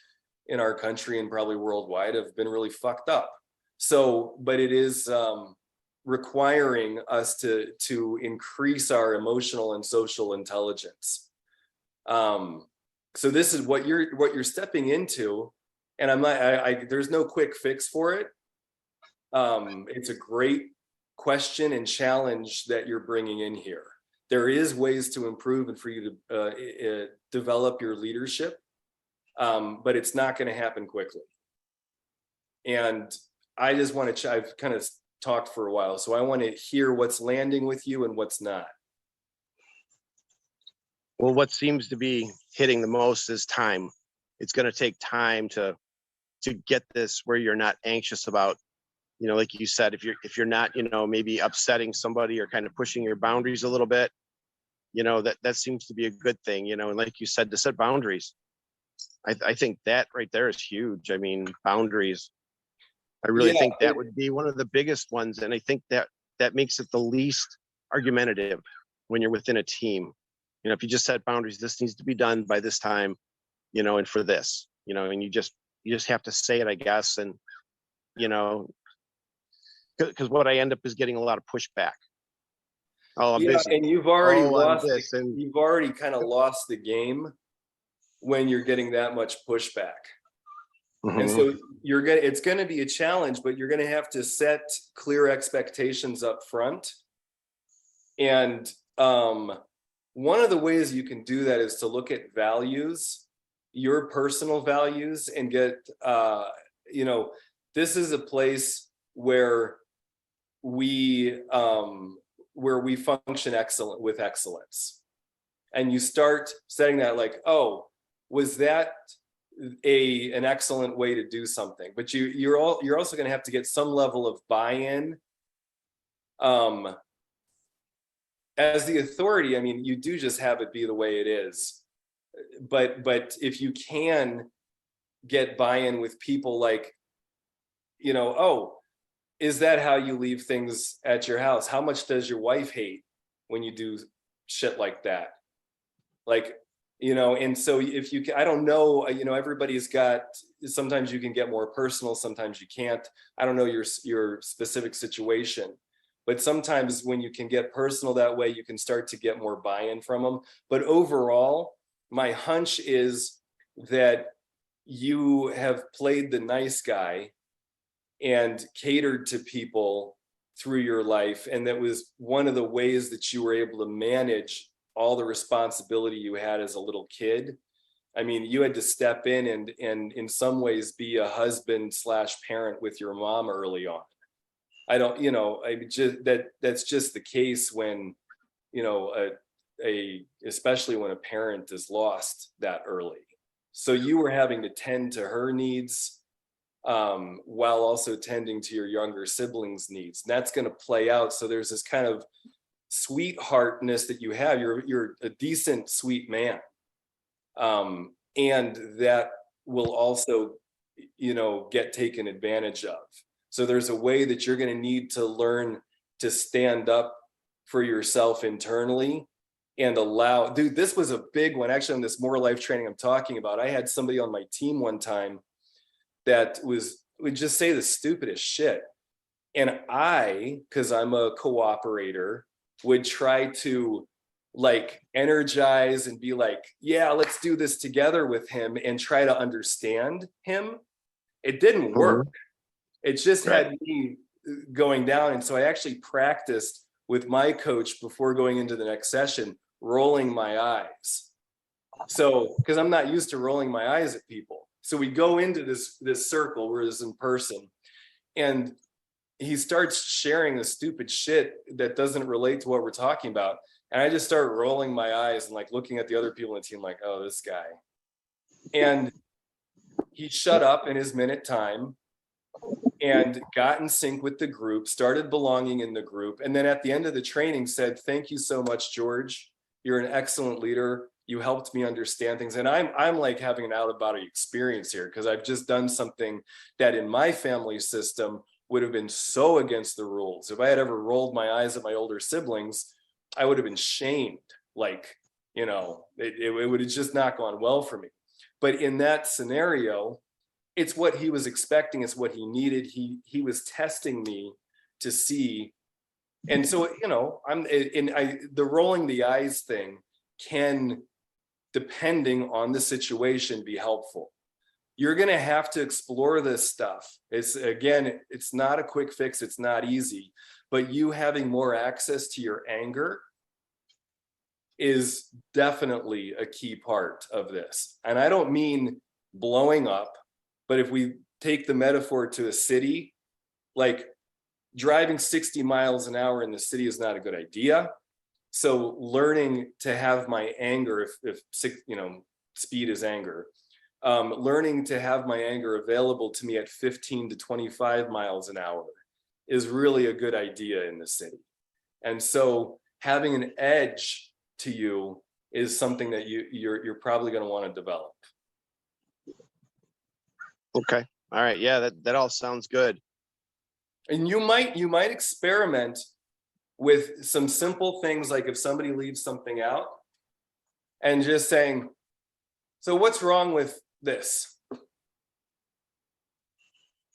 in our country and probably worldwide have been really fucked up. So, but it is requiring us to increase our emotional and social intelligence. So this is what you're stepping into, and I'm not. There's no quick fix for it. It's a great question and challenge that you're bringing in here. There is ways to improve and for you to develop your leadership, but it's not going to happen quickly. And I just want to, I've kind of talked for a while, so I want to hear what's landing with you and what's not. Well, what seems to be hitting the most is time. It's going to take time to get this where you're not anxious about, like you said, if you're not, maybe upsetting somebody or kind of pushing your boundaries a little bit, that seems to be a good thing, and like you said, to set boundaries. I think that right there is huge. I mean, boundaries. I really think that would be one of the biggest ones. And I think that makes it the least argumentative when you're within a team. If you just set boundaries, this needs to be done by this time, and for this, and you just have to say it, I guess. And, because what I end up is getting a lot of pushback. Oh, I'm busy. And you've already lost this, and you've already kind of lost the game when you're getting that much pushback. And so it's going to be a challenge, but you're going to have to set clear expectations up front. And one of the ways you can do that is to look at values, your personal values, and get, this is a place where we function with excellence. And you start setting that like, oh, was that an excellent way to do something? But you're also going to have to get some level of buy-in. As the authority, I mean, you do just have it be the way it is. But if you can get buy-in with people like, oh, is that how you leave things at your house? How much does your wife hate when you do shit like that? Like, and so if you, I don't know, everybody's got, sometimes you can get more personal, sometimes you can't. I don't know your specific situation, but sometimes when you can get personal that way, you can start to get more buy-in from them. But overall, my hunch is that you have played the nice guy and catered to people through your life. And that was one of the ways that you were able to manage all the responsibility you had as a little kid. I mean, you had to step in and in some ways be a husband / parent with your mom early on. I don't, that's just the case when, especially when a parent is lost that early. So you were having to tend to her needs, while also tending to your younger siblings' needs. And that's going to play out. So there's this kind of sweetheartness that you have. You're a decent, sweet man. And that will also, get taken advantage of. So there's a way that you're going to need to learn to stand up for yourself internally and allow, dude, this was a big one. Actually, on this more life training I'm talking about, I had somebody on my team one time that would just say the stupidest shit. And because I'm a cooperator, would try to like energize and be like, yeah, let's do this together with him and try to understand him. It didn't work. It just had me going down. And so I actually practiced with my coach before going into the next session, rolling my eyes. So, because I'm not used to rolling my eyes at people. So we go into this circle where this in person, and he starts sharing the stupid shit that doesn't relate to what we're talking about. And I just start rolling my eyes and like looking at the other people in the team like, oh, this guy. And he shut up in his minute time and got in sync with the group, started belonging in the group. And then at the end of the training said, thank you so much, George. You're an excellent leader. You helped me understand things. And I'm like having an out of body experience here because I've just done something that in my family system would have been so against the rules. If I had ever rolled my eyes at my older siblings, I would have been shamed. Like, you know, it would have just not gone well for me. But in that scenario, it's what he was expecting. It's what he needed. He was testing me to see. And so, you know, the rolling the eyes thing can, depending on the situation, be helpful. You're going to have to explore this stuff. It's not a quick fix. It's not easy, but you having more access to your anger is definitely a key part of this. And I don't mean blowing up, but if we take the metaphor to a city, like driving 60 miles an hour in the city is not a good idea. So learning to have my anger, if you know, speed is anger, learning to have my anger available to me at 15 to 25 miles an hour is really a good idea in the city. And so having an edge to you is something that you're probably going to want to develop. Okay. All right. Yeah, that all sounds good. And you might experiment with some simple things, like if somebody leaves something out and just saying, so what's wrong with this?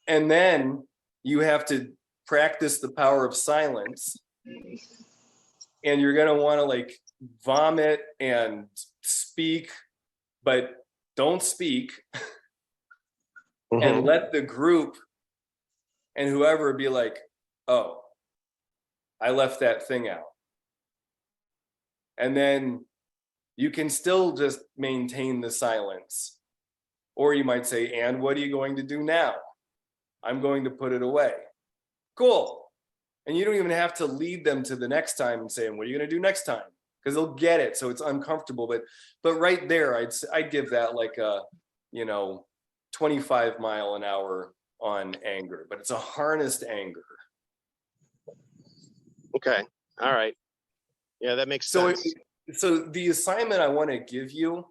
And then you have to practice the power of silence, and you're going to want to like vomit and speak, but don't speak. And let the group and whoever be like, oh, I left that thing out. And then you can still just maintain the silence. Or you might say, and what are you going to do now? I'm going to put it away. Cool. And you don't even have to lead them to the next time and say, what are you going to do next time? Because they'll get it. So it's uncomfortable. But right there, I'd give that like a, 25 mile an hour on anger, but it's a harnessed anger. Okay. All right. Yeah, that makes sense. So the assignment I want to give you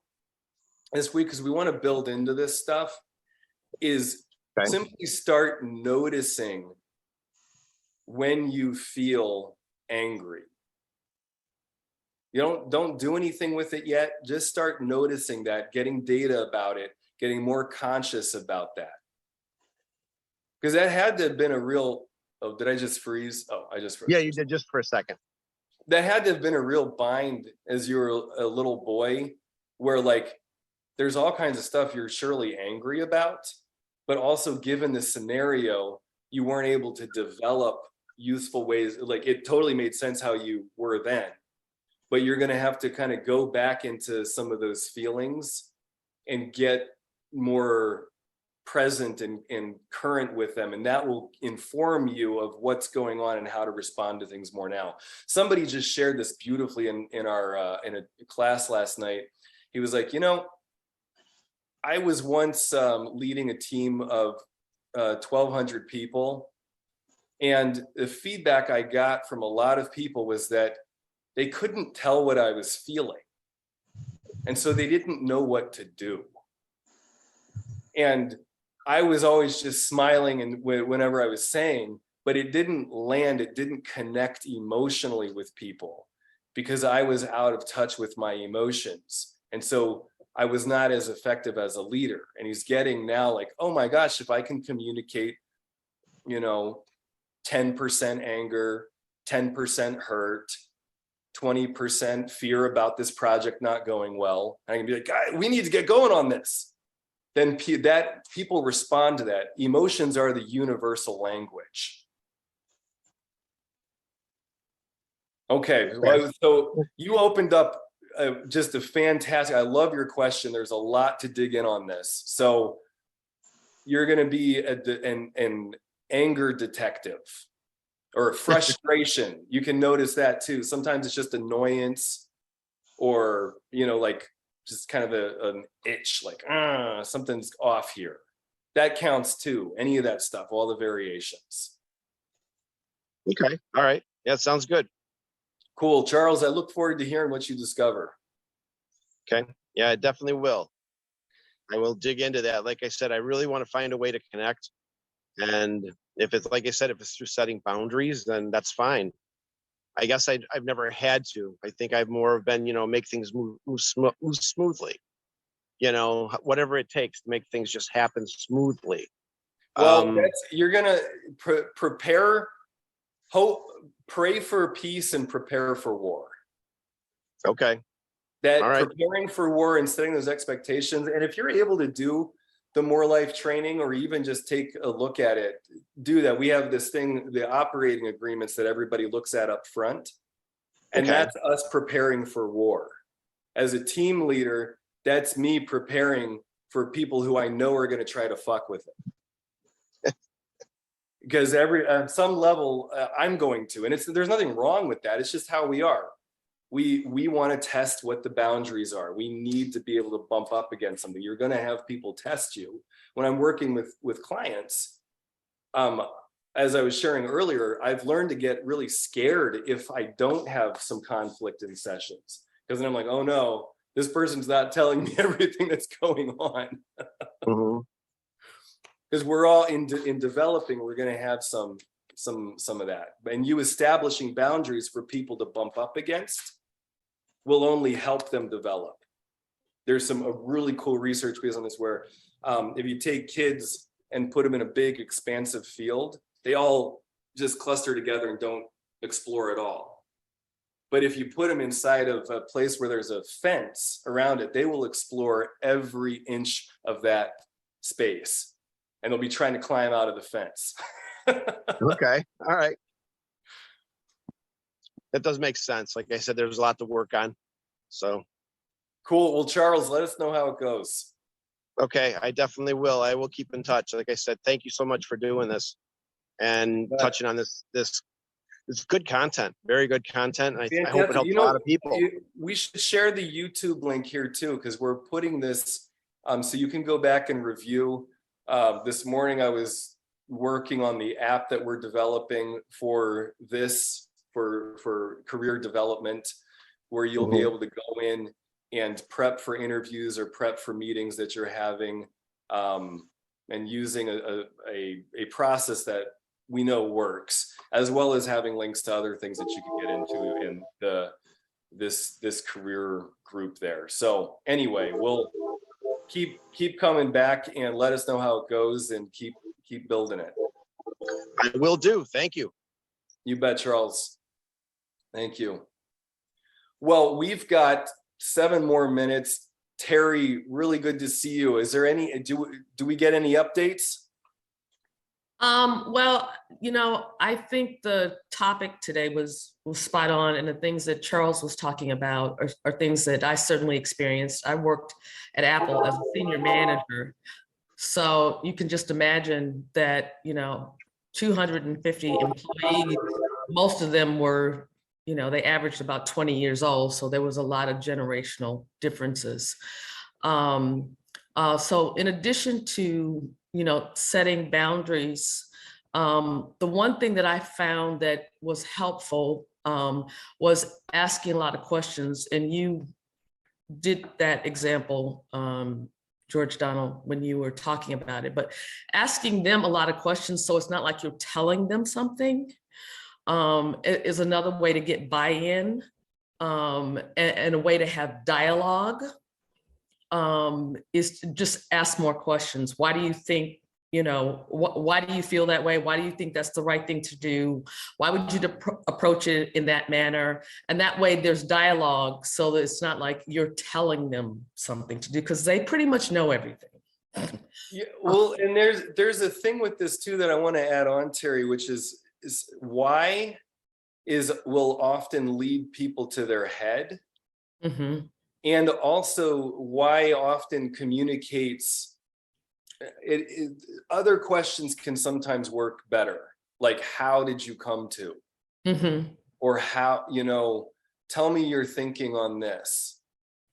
this week, because we want to build into this stuff, is simply start noticing when you feel angry. You don't do anything with it yet. Just start noticing that, getting data about it, getting more conscious about that. Because that had to have been a real, oh, did I just freeze? Oh, I just froze. Yeah, you did just for a second. That had to have been a real bind as you were a little boy, where like, there's all kinds of stuff you're surely angry about, but also given the scenario, you weren't able to develop useful ways. Like it totally made sense how you were then, but you're going to have to kind of go back into some of those feelings and get more present and current with them. And that will inform you of what's going on and how to respond to things more now. Somebody just shared this beautifully in our in a class last night. He was like, I was once leading a team of 1,200 people. And the feedback I got from a lot of people was that they couldn't tell what I was feeling. And so they didn't know what to do. And I was always just smiling and whenever I was saying, but it didn't land, it didn't connect emotionally with people because I was out of touch with my emotions. And so I was not as effective as a leader. And he's getting now like, oh my gosh, if I can communicate, 10% anger, 10% hurt, 20% fear about this project not going well, I can be like, "Guys, we need to get going on this." Then that people respond to that. Emotions are the universal language. Okay, well, so you opened up just a fantastic, I love your question. There's a lot to dig in on this. So you're going to be an anger detective or frustration. You can notice that too. Sometimes it's just annoyance or, like just kind of an itch, like, something's off here. That counts too. Any of that stuff, all the variations. Okay. All right. Yeah, sounds good. Cool. Charles, I look forward to hearing what you discover. Okay. Yeah, I definitely will. I will dig into that. Like I said, I really want to find a way to connect. And if it's, like I said, if it's through setting boundaries, then that's fine. I guess I've never had to. I think I've more been, make things move smoothly. Whatever it takes to make things just happen smoothly. Well, you're gonna prepare, hope, pray for peace, and prepare for war. Okay. That all right. Preparing for war and setting those expectations, and if you're able to do the More Life training, or even just take a look at it, do that. We have this thing, the operating agreements that everybody looks at up front, and that's us preparing for war. As a team leader, that's me preparing for people who I know are going to try to fuck with it. Because at some level, I'm going to, and there's nothing wrong with that. It's just how we are. We want to test what the boundaries are. We need to be able to bump up against something. You're going to have people test you. When I'm working with clients, as I was sharing earlier, I've learned to get really scared if I don't have some conflict in sessions, because then I'm like, oh no, this person's not telling me everything that's going on. Mm-hmm. Because we're all in developing, we're going to have some of that, and you establishing boundaries for people to bump up against will only help them develop. There's some really cool research based on this where if you take kids and put them in a big expansive field, they all just cluster together and don't explore at all. But if you put them inside of a place where there's a fence around it, they will explore every inch of that space, and they'll be trying to climb out of the fence. Okay. All right. That does make sense. Like I said, there's a lot to work on. So cool. Well, Charles, let us know how it goes. Okay, I definitely will. I will keep in touch. Like I said, thank you so much for doing this and touching on this good content, very good content. I hope it helps a lot of people. We should share the YouTube link here too, because we're putting this so you can go back and review. This morning I was working on the app that we're developing for this, for career development, where you'll be able to go in and prep for interviews or prep for meetings that you're having, and using a process that we know works, as well as having links to other things that you can get into in this career group there. So anyway, we'll keep coming back and let us know how it goes, and keep building it. I will do. Thank you. You bet, Charles. Thank you. Well, we've got 7 more minutes. Terry, really good to see you. Is there any, do we get any updates? Well, I think the topic today was spot on, and the things that Charles was talking about are things that I certainly experienced. I worked at Apple as a senior manager. So you can just imagine that, 250 employees, most of them were, they averaged about 20 years old. So there was a lot of generational differences. So in addition to, setting boundaries, the one thing that I found that was helpful was asking a lot of questions. And you did that example, George Donald, when you were talking about it, but asking them a lot of questions, so it's not like you're telling them something, is another way to get buy-in, and a way to have dialogue, is to just ask more questions. Why do you think, why do you feel that way? Why do you think that's the right thing to do? Why would you approach it in that manner? And that way there's dialogue, so that it's not like you're telling them something to do, because they pretty much know everything. Yeah, well, and there's a thing with this too that I want to add on, Terry, which is why will often lead people to their head. Mm-hmm. And also why often communicates other questions can sometimes work better. Like, how did you come to? Mm-hmm. Or how, tell me your thinking on this.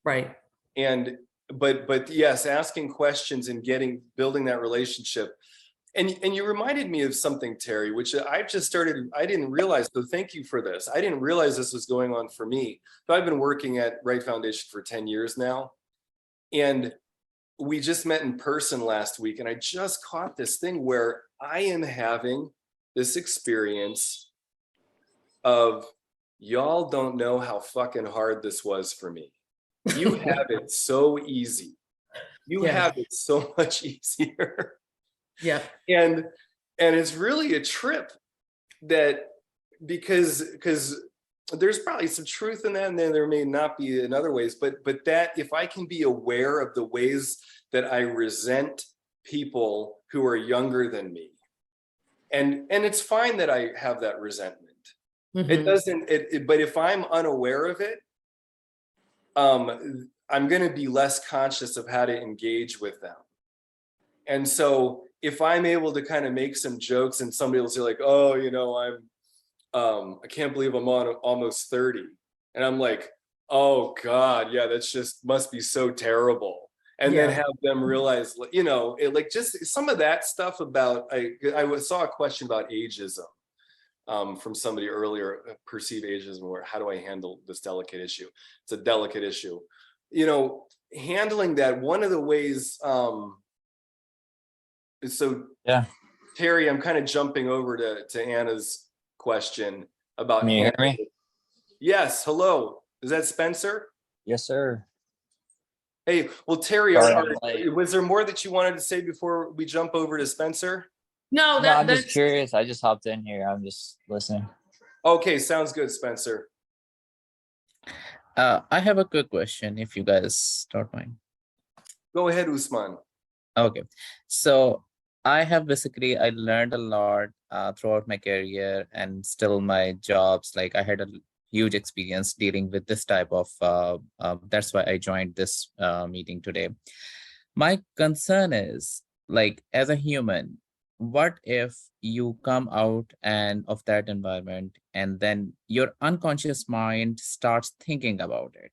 Right. And, but yes, asking questions and building that relationship. And you reminded me of something, Terry, which I didn't realize, so thank you for this. I didn't realize this was going on for me. So I've been working at Right Foundation for 10 years now. And we just met in person last week, and I just caught this thing where I am having this experience of, y'all don't know how fucking hard this was for me. You have it so easy. You have it so much easier. Yeah. And it's really a trip that, because there's probably some truth in that, and then there may not be in other ways, but that if I can be aware of the ways that I resent people who are younger than me, and it's fine that I have that resentment. Mm-hmm. It doesn't, but if I'm unaware of it, I'm going to be less conscious of how to engage with them. And so if I'm able to kind of make some jokes, and somebody will say like, oh, I can't believe I'm almost 30. And I'm like, oh God, yeah, that's just must be so terrible. And then have them realize, just some of that stuff about, I saw a question about ageism from somebody earlier, perceived ageism, or how do I handle this delicate issue? It's a delicate issue. Handling that, one of the ways, so yeah, Terry, I'm kind of jumping over to Anna's question about. Can you hear me? Yes. Hello. Is that Spencer? Yes, sir. Hey, well, Terry, Sorry, was there more that you wanted to say before we jump over to Spencer? No, I'm just curious. I just hopped in here. I'm just listening. Okay, sounds good, Spencer. I have a quick question, if you guys don't mind. Go ahead, Usman. Okay, so I learned a lot throughout my career, and still my jobs. Like, I had a huge experience dealing with this type of, that's why I joined this meeting today. My concern is, like, as a human, what if you come out and of that environment, and then your unconscious mind starts thinking about it,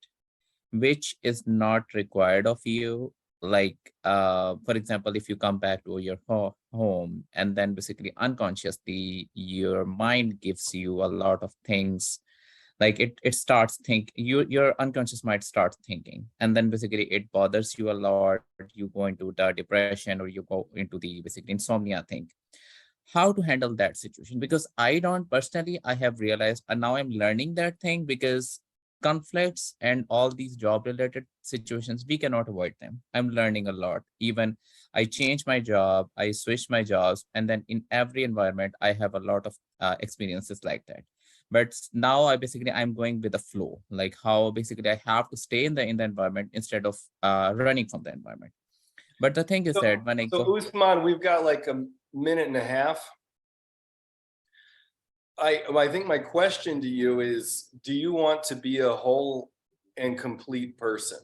which is not required of you? Like, for example, if you come back to your home, and then basically unconsciously your mind gives you a lot of things, like it starts your unconscious might start thinking, and then basically it bothers you a lot. You go into the depression, or you go into the basically insomnia thing. How to handle that situation? Because I have realized, and now I'm learning that thing, because conflicts and all these job related situations, we cannot avoid them. I'm learning a lot. Even I changed my job, I switched my jobs, and then in every environment I have a lot of experiences like that. But now I'm going with the flow, like how basically I have to stay in the environment instead of running from the environment. But the thing is that when I go, Usman, we've got like a minute and a half. I think my question to you is, do you want to be a whole and complete person?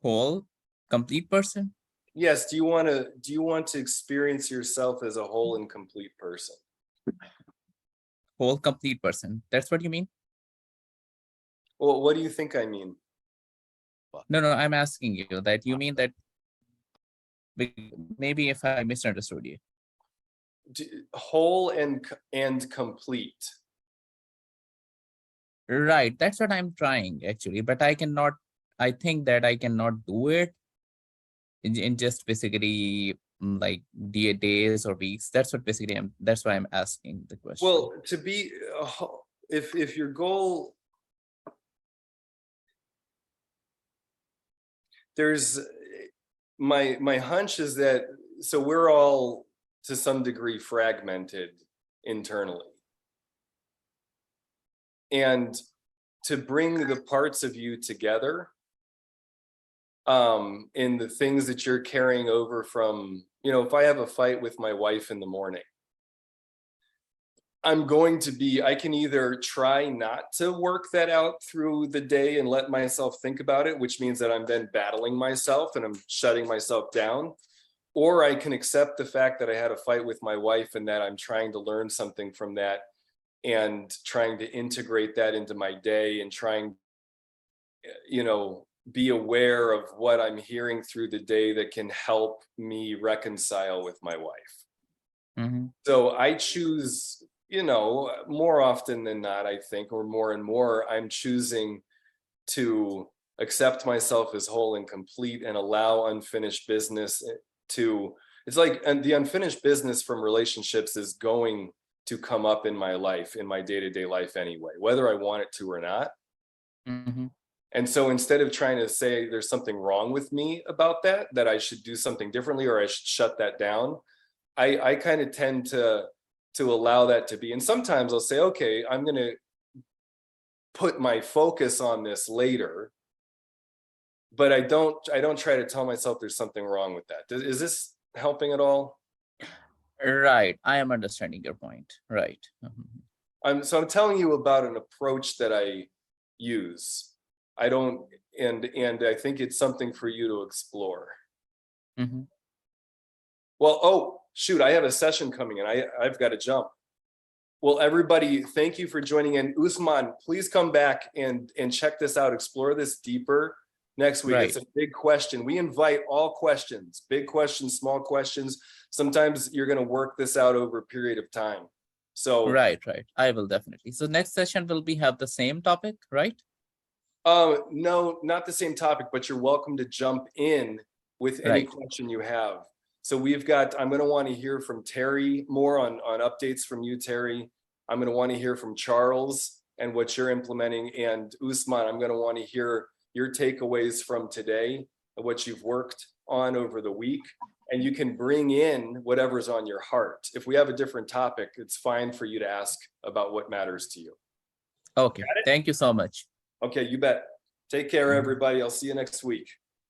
Whole, complete person? Yes. Do you want to experience yourself as a whole and complete person? Whole, complete person. That's what you mean? Well, what do you think I mean? No, I'm asking you that you mean that, maybe if I misunderstood you. Whole and complete. Right, that's what I'm trying actually, but I cannot I think that I cannot do it in just basically like days or weeks. That's what basically that's why I'm asking the question. Well, to be, if your goal, there's, my hunch is that, so we're all to some degree fragmented internally. And to bring the parts of you together, in the things that you're carrying over from, if I have a fight with my wife in the morning, I can either try not to work that out through the day and let myself think about it, which means that I'm then battling myself and I'm shutting myself down. Or I can accept the fact that I had a fight with my wife and that I'm trying to learn something from that and trying to integrate that into my day and trying, be aware of what I'm hearing through the day that can help me reconcile with my wife. Mm-hmm. So I choose, more often than not, I think, or more and more, I'm choosing to accept myself as whole and complete and allow unfinished business to, it's like, and the unfinished business from relationships is going to come up in my life, in my day-to-day life anyway, whether I want it to or not. Mm-hmm. And so instead of trying to say there's something wrong with me about that I should do something differently, or I should shut that down, I kind of tend to allow that to be. And sometimes I'll say, okay, I'm going to put my focus on this later, but I don't try to tell myself there's something wrong with that. Is this helping at all? Right. I am understanding your point. Right. Mm-hmm. I'm telling you about an approach that I use. I don't, and I think it's something for you to explore. Mm-hmm. Well, oh, shoot, I have a session coming in. I've got to jump. Well, everybody, thank you for joining in. Usman, please come back and check this out. Explore this deeper next week. Right. It's a big question. We invite all questions, big questions, small questions. Sometimes you're going to work this out over a period of time. So right. I will definitely. So next session will be have the same topic, right? No, not the same topic, but you're welcome to jump in with any Right. question you have. So I'm going to want to hear from Terry more on updates from you, Terry. I'm going to want to hear from Charles and what you're implementing. And Usman, I'm going to want to hear your takeaways from today and what you've worked on over the week. And you can bring in whatever's on your heart. If we have a different topic, it's fine for you to ask about what matters to you. Okay. Thank you so much. Okay, you bet. Take care, everybody. I'll see you next week.